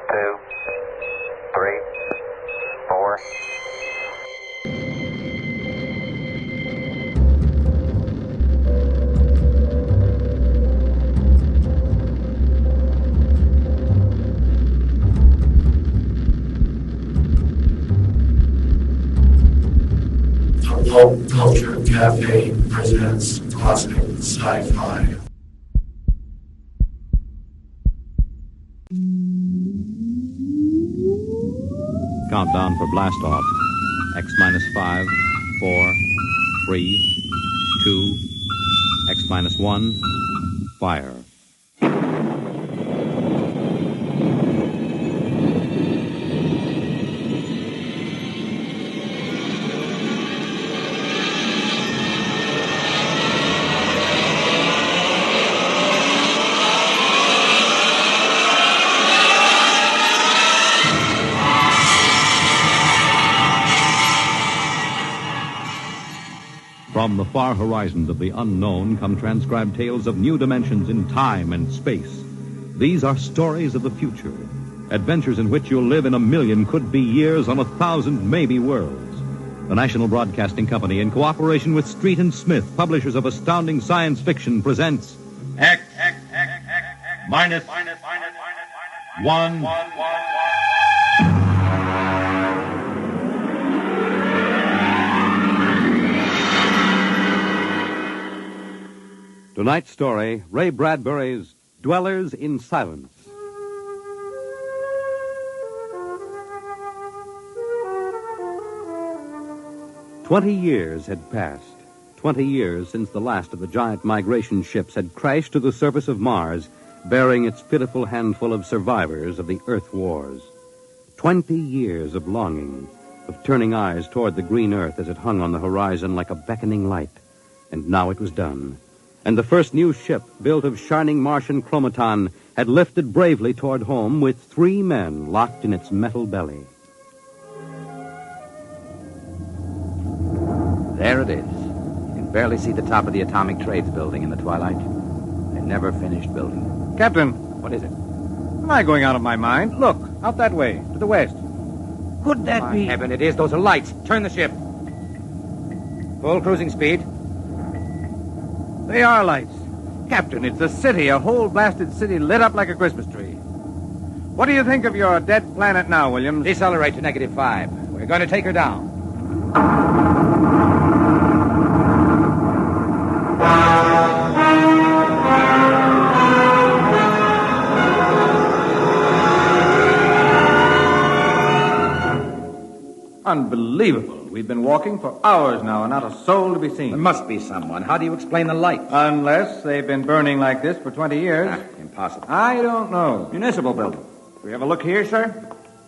2, 3, 4. Pulp Culture Cafe presents classic sci-fi. Countdown for blast off. X minus 5, 4, 3, 2, X minus 1, fire. From the far horizons of the unknown come transcribed tales of new dimensions in time and space. These are stories of the future, adventures in which you'll live in a million could-be years on 1,000 maybe worlds. The National Broadcasting Company, in cooperation with Street and Smith, publishers of astounding science fiction, presents X minus 1. Tonight's story, Ray Bradbury's Dwellers in Silence. "20 years had passed. 20 years since the last of the giant migration ships had crashed to the surface of Mars, bearing its pitiful handful of survivors of the Earth Wars. 20 years of longing, of turning eyes toward the green Earth as it hung on the horizon like a beckoning light. And now it was done. And the first new ship, built of shining Martian chromaton, had lifted bravely toward home with 3 men locked in its metal belly. There it is. You can barely see the top of the Atomic Trades building in the twilight. They never finished building. Captain, What is it? am I going out of my mind? Look, out that way, to the west. Could that be? Heaven, it is. Those are lights. Turn the ship. Full cruising speed. They are lights. Captain, it's a city, a whole blasted city lit up like a Christmas tree. What do you think of your dead planet now, Williams? Decelerate to -5. We're going to take her down. Unbelievable. We've been walking for hours now and not a soul to be seen. There must be someone. How do you explain the light? Unless they've been burning like this for 20 years. Impossible. I don't know. Municipal building. Do we have a look here, sir?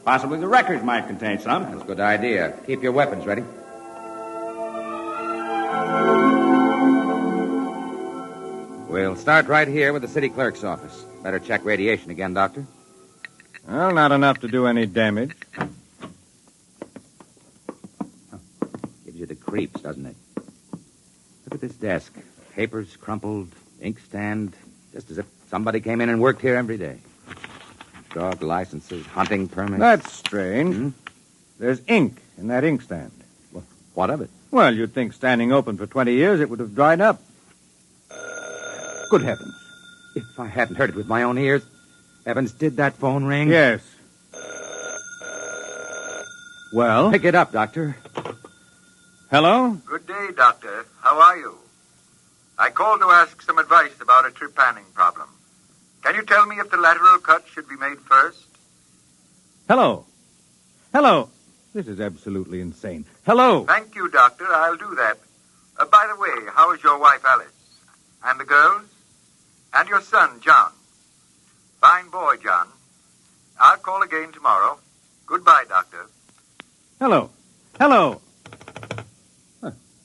Possibly the records might contain some. That's a good idea. Keep your weapons ready. We'll start right here with the city clerk's office. Better check radiation again, Doctor. Well, not enough to do any damage. Gives you the creeps, doesn't it? Look at this desk. Papers crumpled, inkstand, just as if somebody came in and worked here every day. Dog licenses, hunting permits. That's strange. There's ink in that inkstand. Well, what of it? Well, you'd think standing open for 20 years it would have dried up. Good heavens. If I hadn't heard it with my own ears. Evans, did that phone ring? Yes. Well? Pick it up, Doctor. Hello? Good day, Doctor. How are you? I called to ask some advice about a trepanning problem. Can you tell me if the lateral cut should be made first? Hello? Hello? This is absolutely insane. Hello? Thank you, Doctor. I'll do that. By the way, how is your wife, Alice? And the girls? And your son, John? Fine boy, John. I'll call again tomorrow. Goodbye, Doctor. Hello? Hello?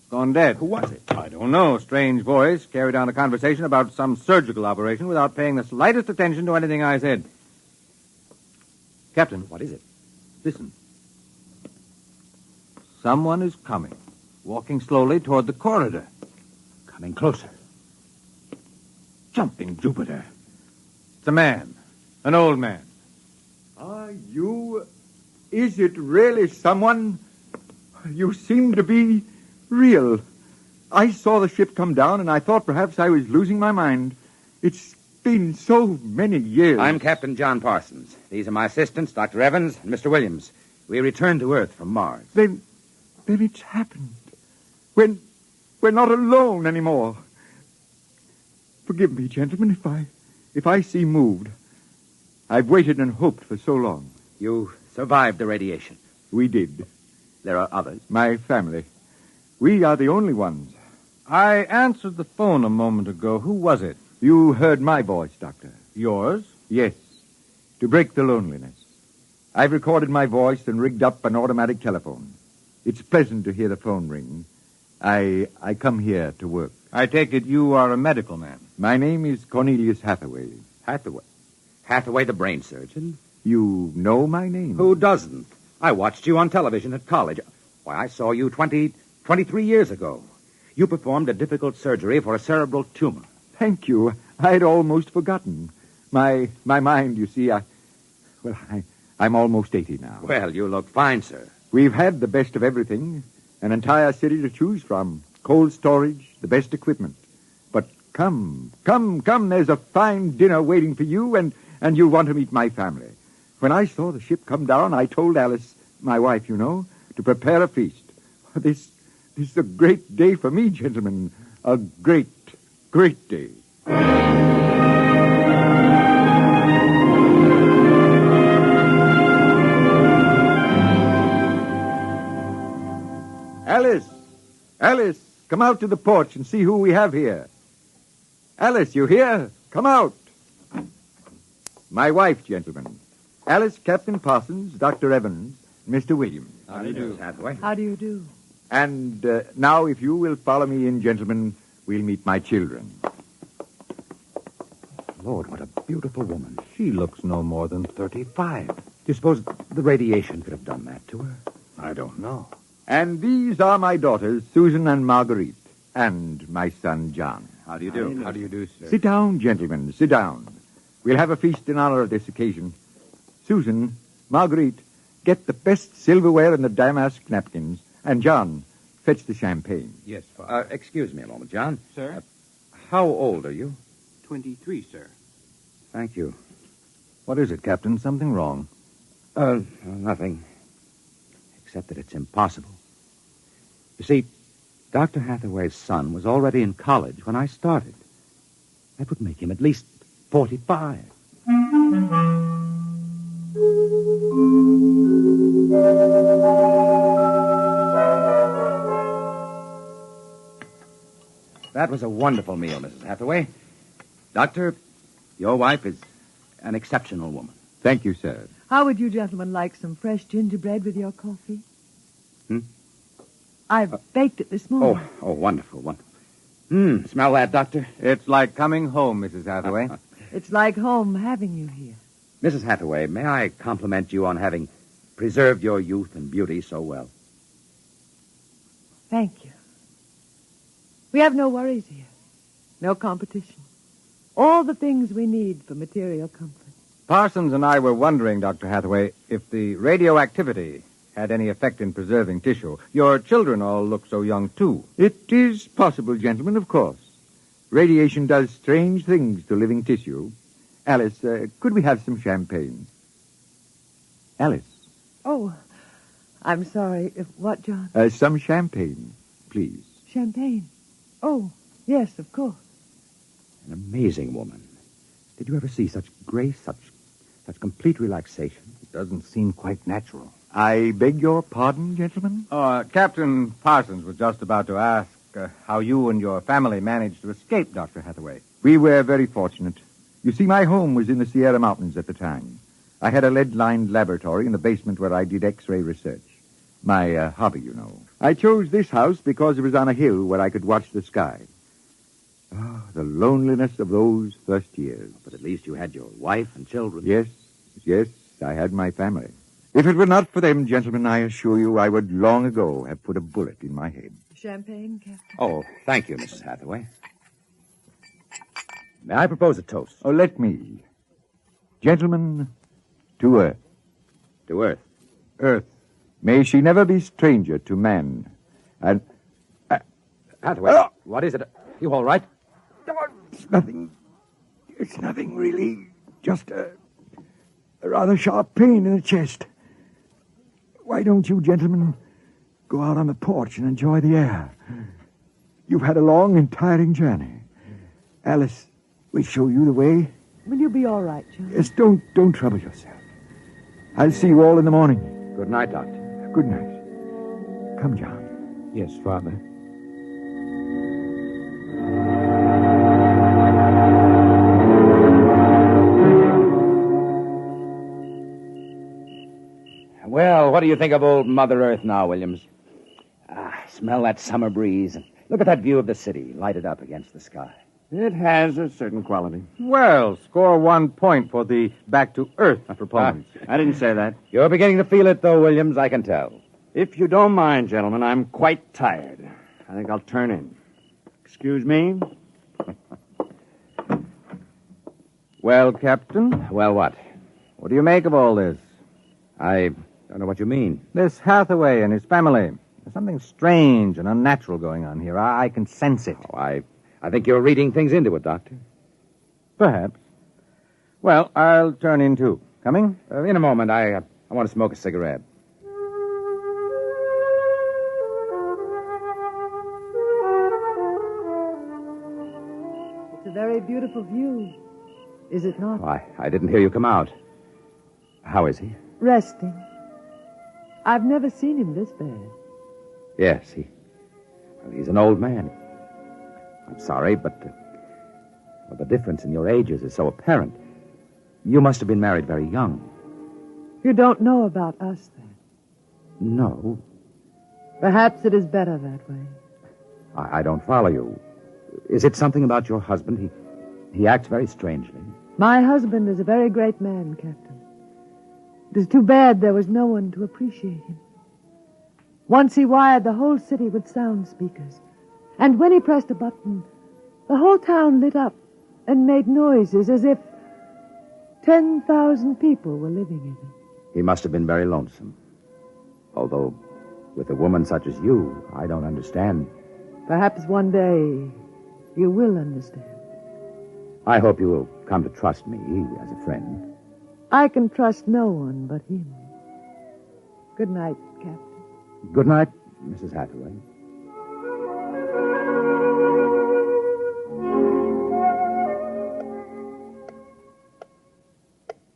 Gone dead. Who was it? I don't know. Strange voice carried on a conversation about some surgical operation without paying the slightest attention to anything I said. Captain. What is it? Listen. Someone is coming, walking slowly toward the corridor. Coming closer. Jumping Jupiter. It's a man. An old man. Oh, You... Is it really someone? You seem to be real. I saw the ship come down, and I thought perhaps I was losing my mind. It's been so many years. I'm Captain John Parsons. These are my assistants, Dr. Evans and Mr. Williams. We returned to Earth from Mars. Then it's happened. We're not alone anymore. Forgive me, gentlemen, if I seem moved. I've waited and hoped for so long. You survived the radiation. We did. There are others. My family. We are the only ones. I answered the phone a moment ago. Who was it? You heard my voice, Doctor. Yours? Yes. To break the loneliness. I've recorded my voice and rigged up an automatic telephone. It's pleasant to hear the phone ring. I come here to work. I take it you are a medical man. My name is Cornelius Hathaway. Hathaway? Hathaway, the brain surgeon? You know my name? Who doesn't? I watched you on television at college. Why, I saw you 23 years ago. You performed a difficult surgery for a cerebral tumor. Thank you. I'd almost forgotten. My mind, you see, I'm almost 80 now. Well, you look fine, sir. We've had the best of everything. An entire city to choose from. Cold storage, the best equipment. But come. There's a fine dinner waiting for you, and you'll want to meet my family. When I saw the ship come down, I told Alice, my wife, you know, to prepare a feast. This is a great day for me, gentlemen. A great day. Alice, come out to the porch and see who we have here. Alice, you here? Come out. My wife, gentlemen. Alice, Captain Parsons, Dr. Evans, Mr. Williams. How do you do, Hathaway? How do you do? And now, if you will follow me in, gentlemen, we'll meet my children. Lord, what a beautiful woman. She looks no more than 35. Do you suppose the radiation could have done that to her? I don't know. And these are my daughters, Susan and Marguerite, and my son, John. How do you do? How do you do, sir? Sit down, gentlemen, sit down. We'll have a feast in honor of this occasion. Susan, Marguerite, get the best silverware and the damask napkins. And John, fetch the champagne. Yes, Father. Excuse me a moment, John. Sir? How old are you? 23, sir. Thank you. What is it, Captain? Something wrong? Nothing. Except that it's impossible. You see, Dr. Hathaway's son was already in college when I started. That would make him at least 45. That was a wonderful meal, Mrs. Hathaway. Doctor, your wife is an exceptional woman. Thank you, sir. How would you gentlemen like some fresh gingerbread with your coffee? I've baked it this morning. Oh, wonderful. Smell that, Doctor? It's like coming home, Mrs. Hathaway. It's like home having you here. Mrs. Hathaway, may I compliment you on having preserved your youth and beauty so well? Thank you. We have no worries here. No competition. All the things we need for material comfort. Parsons and I were wondering, Dr. Hathaway, if the radioactivity had any effect in preserving tissue. Your children all look so young, too. It is possible, gentlemen, of course. Radiation does strange things to living tissue. Alice, could we have some champagne? Alice. Oh, I'm sorry. What, John? Some champagne, please. Champagne? Oh, yes, of course. An amazing woman. Did you ever see such grace, such complete relaxation? It doesn't seem quite natural. I beg your pardon, gentlemen? Captain Parsons was just about to ask how you and your family managed to escape, Dr. Hathaway. We were very fortunate. You see, my home was in the Sierra Mountains at the time. I had a lead-lined laboratory in the basement where I did X-ray research. My hobby, you know. I chose this house because it was on a hill where I could watch the sky. Oh, the loneliness of those first years. But at least you had your wife and children. Yes, I had my family. If it were not for them, gentlemen, I assure you I would long ago have put a bullet in my head. Champagne, Captain? Oh, thank you, Mrs. Hathaway. May I propose a toast? Oh, let me. Gentlemen, to Earth. To Earth. Earth. May she never be stranger to man. And... Hathaway, what is it? You all right? It's nothing. It's nothing, really. Just a rather sharp pain in the chest. Why don't you gentlemen go out on the porch and enjoy the air? You've had a long and tiring journey. Alice, we'll show you the way. Will you be all right, John? Yes, don't trouble yourself. I'll see you all in the morning. Good night, Doctor. Good night. Come, John. Yes, Father. Well, what do you think of old Mother Earth now, Williams? Smell that summer breeze. Look at that view of the city, lighted up against the sky. It has a certain quality. Well, score 1 point for the back-to-earth proponents. I didn't say that. You're beginning to feel it, though, Williams, I can tell. If you don't mind, gentlemen, I'm quite tired. I think I'll turn in. Excuse me? Well, Captain? Well, what? What do you make of all this? I don't know what you mean. This Hathaway and his family. There's something strange and unnatural going on here. I can sense it. Oh, I think you're reading things into it, Doctor. Perhaps. Well, I'll turn in, too. Coming? In a moment. I want to smoke a cigarette. It's a very beautiful view, is it not? Oh, I didn't hear you come out. How is he? Resting. I've never seen him this bad. Yes, he's an old man. I'm sorry, but the difference in your ages is so apparent. You must have been married very young. You don't know about us, then? No, Perhaps it is better that way. I don't follow you. Is it something about your husband? He acts very strangely. My husband is a very great man, Captain. It is too bad there was no one to appreciate him. Once he wired the whole city with sound speakers. And when he pressed a button, the whole town lit up and made noises as if 10,000 people were living in it. He must have been very lonesome. Although, with a woman such as you, I don't understand. Perhaps one day you will understand. I hope you will come to trust me as a friend. I can trust no one but him. Good night, Captain. Good night, Mrs. Hathaway.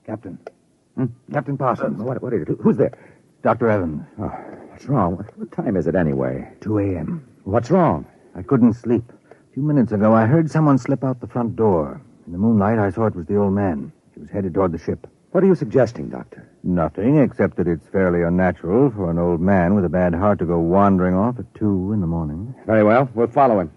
Captain. Captain Parsons. What is it? Who's there? Dr. Evans. Oh, what's wrong? What time is it anyway? 2 a.m. What's wrong? I couldn't sleep. A few minutes ago, I heard someone slip out the front door. In the moonlight, I saw it was the old man. He was headed toward the ship. What are you suggesting, Doctor? Nothing, except that it's fairly unnatural for an old man with a bad heart to go wandering off at 2 in the morning. Very well. We'll follow him.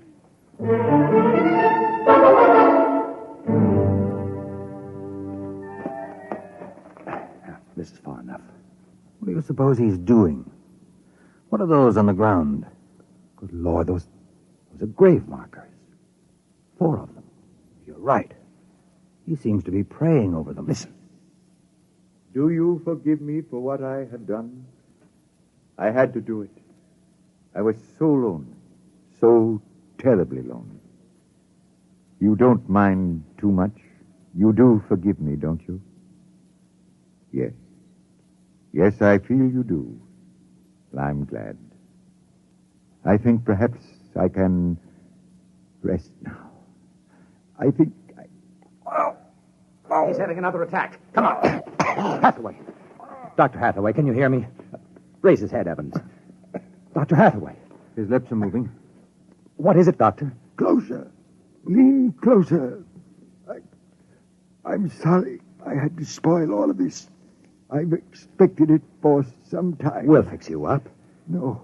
This is far enough. What do you suppose he's doing? What are those on the ground? Good Lord, those are grave markers. 4 of them. You're right. He seems to be praying over them. Listen. Do you forgive me for what I had done? I had to do it. I was so lonely. So terribly lonely. You don't mind too much? You do forgive me, don't you? Yes. Yes, I feel you do. I'm glad. I think perhaps I can rest now. I think He's having another attack. Come on. Hathaway. Dr. Hathaway, can you hear me? Raise his head, Evans. Dr. Hathaway. His lips are moving. What is it, Doctor? Closer. Lean closer. I'm sorry I had to spoil all of this. I've expected it for some time. We'll fix you up. No,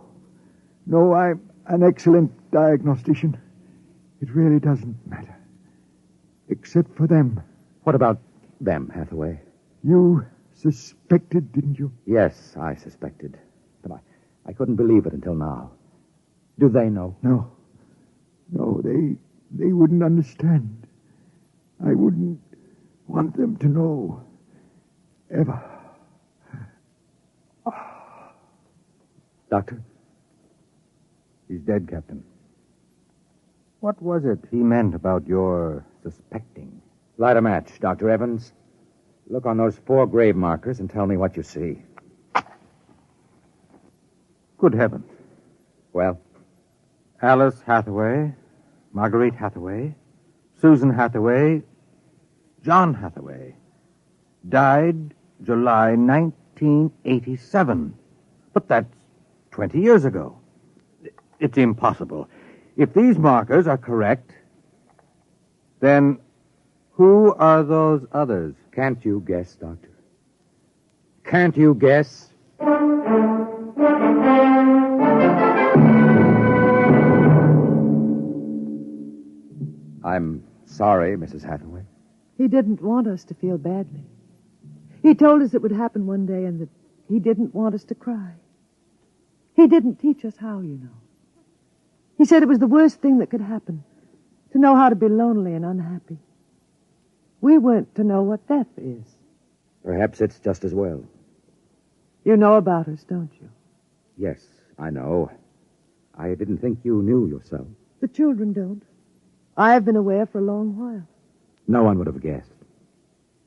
I'm an excellent diagnostician. It really doesn't matter. Except for them. What about them, Hathaway? You suspected, didn't you? Yes, I suspected. But I couldn't believe it until now. Do they know? No, they wouldn't understand. I wouldn't want them to know. Ever. Doctor? He's dead, Captain. What was it he meant about your suspecting? Light a match, Dr. Evans. Look on those 4 grave markers and tell me what you see. Good heavens. Well? Alice Hathaway, Marguerite Hathaway, Susan Hathaway, John Hathaway. Died July 1987. But that's 20 years ago. It's impossible. If these markers are correct, then who are those others? Can't you guess, Doctor? Can't you guess? I'm sorry, Mrs. Hathaway. He didn't want us to feel badly. He told us it would happen one day and that he didn't want us to cry. He didn't teach us how, you know. He said it was the worst thing that could happen, to know how to be lonely and unhappy. We weren't to know what death is. Perhaps it's just as well. You know about us, don't you? Yes, I know. I didn't think you knew yourself. The children don't. I've been aware for a long while. No one would have guessed.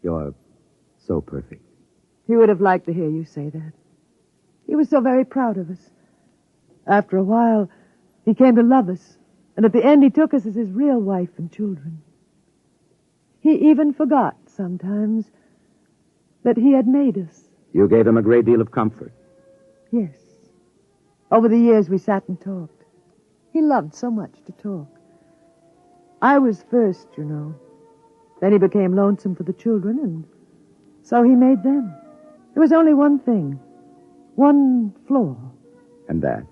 You're so perfect. He would have liked to hear you say that. He was so very proud of us. After a while, he came to love us, and at the end he took us as his real wife and children. He even forgot, sometimes, that he had made us. You gave him a great deal of comfort. Yes. Over the years, we sat and talked. He loved so much to talk. I was first, you know. Then he became lonesome for the children, and so he made them. There was only one thing. One flaw. And that?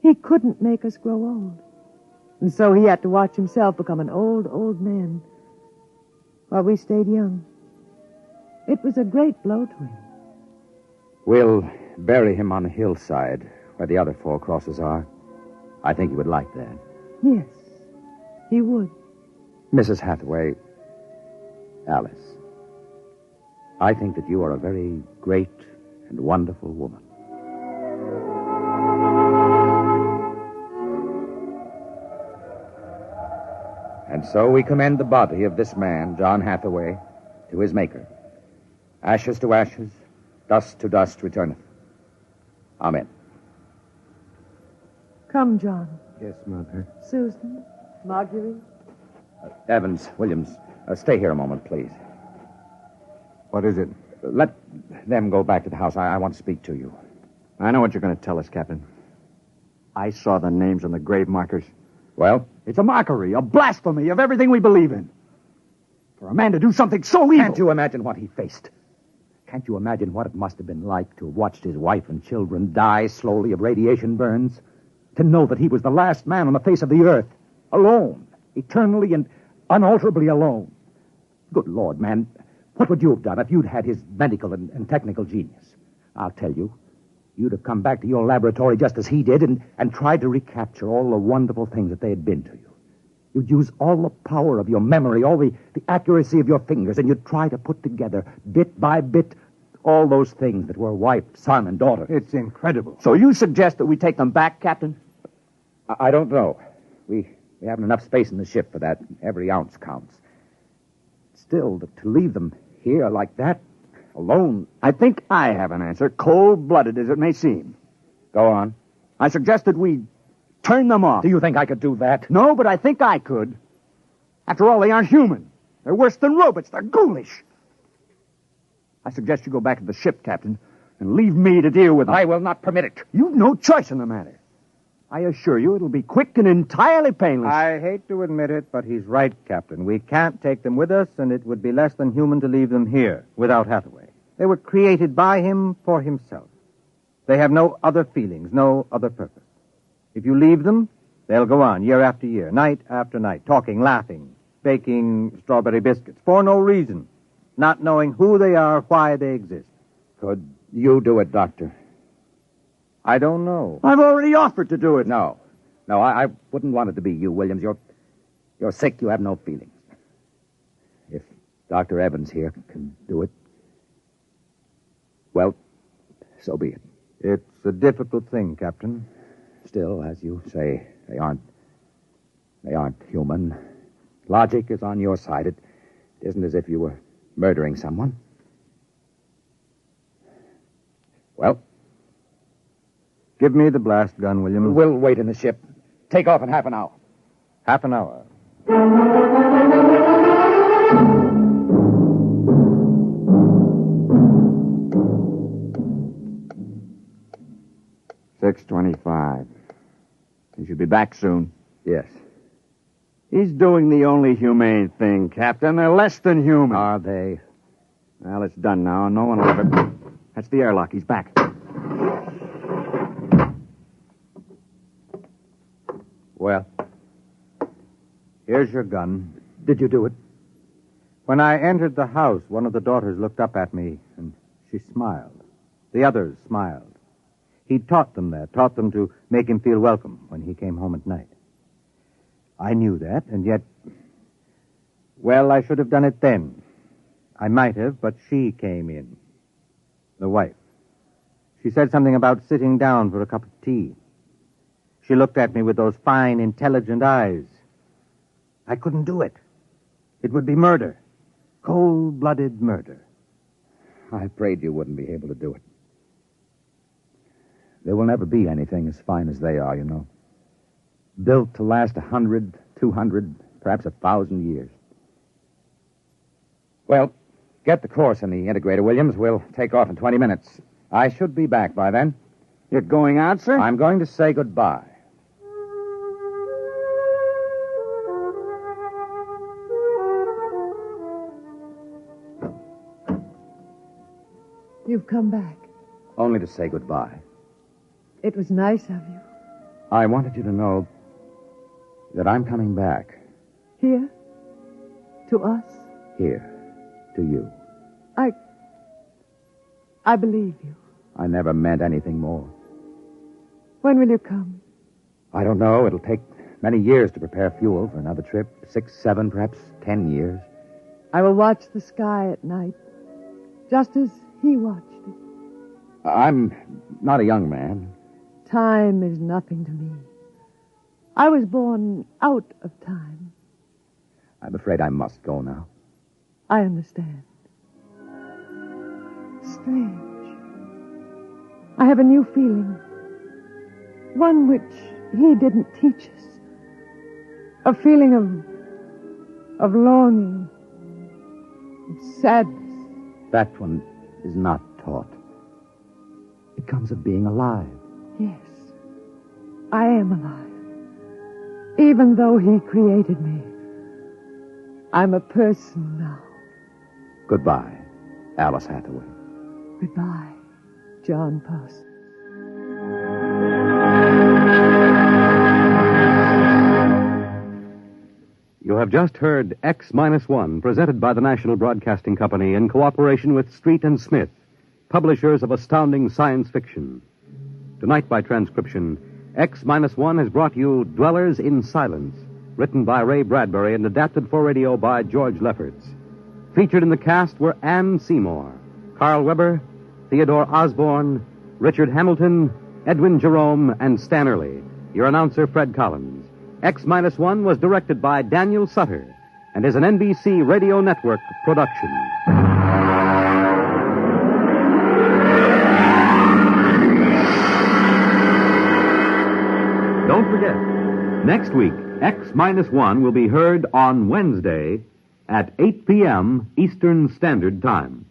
He couldn't make us grow old. And so he had to watch himself become an old, old man while we stayed young. It was a great blow to him. We'll bury him on the hillside where the other 4 crosses are. I think he would like that. Yes, he would. Mrs. Hathaway, Alice, I think that you are a very great and wonderful woman. And so we commend the body of this man, John Hathaway, to his Maker. Ashes to ashes, dust to dust returneth. Amen. Come, John. Yes, Mother. Susan, Marguerite. Evans, Williams, stay here a moment, please. What is it? Let them go back to the house. I want to speak to you. I know what you're going to tell us, Captain. I saw the names on the grave markers. Well? It's a mockery, a blasphemy of everything we believe in. For a man to do something so evil. Can't you imagine what he faced? Can't you imagine what it must have been like to have watched his wife and children die slowly of radiation burns? To know that he was the last man on the face of the earth, alone, eternally and unalterably alone. Good Lord, man, what would you have done if you'd had his medical and technical genius? I'll tell you, you'd have come back to your laboratory just as he did and tried to recapture all the wonderful things that they had been to you. You'd use all the power of your memory, all the accuracy of your fingers, and you'd try to put together, bit by bit, all those things that were wife, son, and daughter. It's incredible. So you suggest that we take them back, Captain? I don't know. We haven't enough space in the ship for that. Every ounce counts. Still, to leave them here like that, alone... I think I have an answer, cold-blooded as it may seem. Go on. I suggested we turn them off. Do you think I could do that? No, but I think I could. After all, they aren't human. They're worse than robots. They're ghoulish. I suggest you go back to the ship, Captain, and leave me to deal with them. I will not permit it. You've no choice in the matter. I assure you it'll be quick and entirely painless. I hate to admit it, but he's right, Captain. We can't take them with us, and it would be less than human to leave them here without Hathaway. They were created by him for himself. They have no other feelings, no other purpose. If you leave them, they'll go on year after year, night after night, talking, laughing, baking strawberry biscuits for no reason, not knowing who they are, why they exist. Could you do it, Doctor? I don't know. I've already offered to do it. No, I wouldn't want it to be you, Williams. You're sick. You have no feelings. If Dr. Evans here can do it, well, so be it. It's a difficult thing, Captain. Still, as you say, they aren't human. Logic is on your side. It isn't as if you were murdering someone. Well, Give me the blast gun, Williams. we'll wait in the ship. Take off in half an hour. Half an hour. $6:25. He should be back soon. Yes. He's doing the only humane thing, Captain. They're less than human. Are they? Well, it's done now. No one will ever... That's the airlock. He's back. Well, Here's your gun. did you do it? When I entered the house, one of the daughters looked up at me, and she smiled. The others smiled. He taught them that, taught them to make him feel welcome when he came home at night. I knew that, and yet... Well, I should have done it then. I might have, but she came in. The wife. She said something about sitting down for a cup of tea. She looked at me with those fine, intelligent eyes. I couldn't do it. It would be murder. Cold-blooded murder. I prayed you wouldn't be able to do it. There will never be anything as fine as they are, you know. Built to last 100, 200, perhaps 1,000 years. Well, get the course in the integrator, Williams. We'll take off in 20 minutes. I should be back by then. You're going out, sir? I'm going to say goodbye. You've come back. Only to say goodbye. It was nice of you. I wanted you to know that I'm coming back. Here? To us? Here. To you. I believe you. I never meant anything more. When will you come? I don't know. It'll take many years to prepare fuel for another trip. 6, 7, perhaps 10 years. I will watch the sky at night, just as he watched it. I'm not a young man. Time is nothing to me. I was born out of time. I'm afraid I must go now. I understand. Strange. I have a new feeling. One which he didn't teach us. A feeling of longing, of sadness. That one is not taught. It comes of being alive. Yes, I am alive. Even though he created me, I'm a person now. Goodbye, Alice Hathaway. Goodbye, John Parsons. You have just heard X-1, presented by the National Broadcasting Company in cooperation with Street and Smith, publishers of astounding science fiction. Tonight, by transcription, X-1 has brought you Dwellers in Silence, written by Ray Bradbury and adapted for radio by George Lefferts. Featured in the cast were Anne Seymour, Carl Weber, Theodore Osborne, Richard Hamilton, Edwin Jerome, and Stan Early. Your announcer, Fred Collins. X-1 was directed by Daniel Sutter and is an NBC Radio Network production. Don't forget, next week, X-1 will be heard on Wednesday at 8 p.m. Eastern Standard Time.